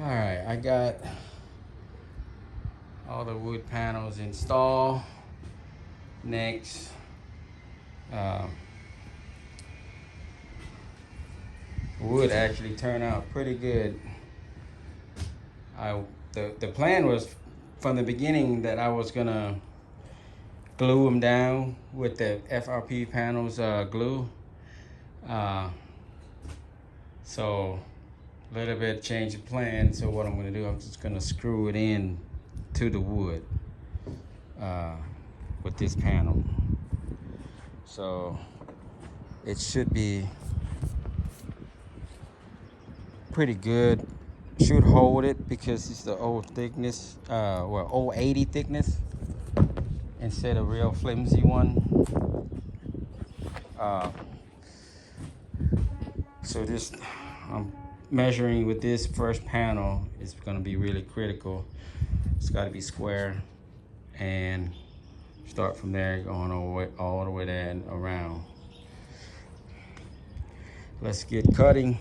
All right, I got all the wood panels installed. Next, uh, wood actually turned out pretty good. The plan was from the beginning that I was gonna glue them down with the FRP panels glue. Uh, so a little bit change of plan. So what I'm gonna do, I'm just gonna screw it in to the wood uh, with this panel. So it should be pretty good. Should hold it because it's the old thickness, well, old 80 thickness instead of real flimsy one. Uh, so this, I'm measuring with this first panel is going to be really critical. It's got to be square and start from there going all the way there and around. Let's get cutting.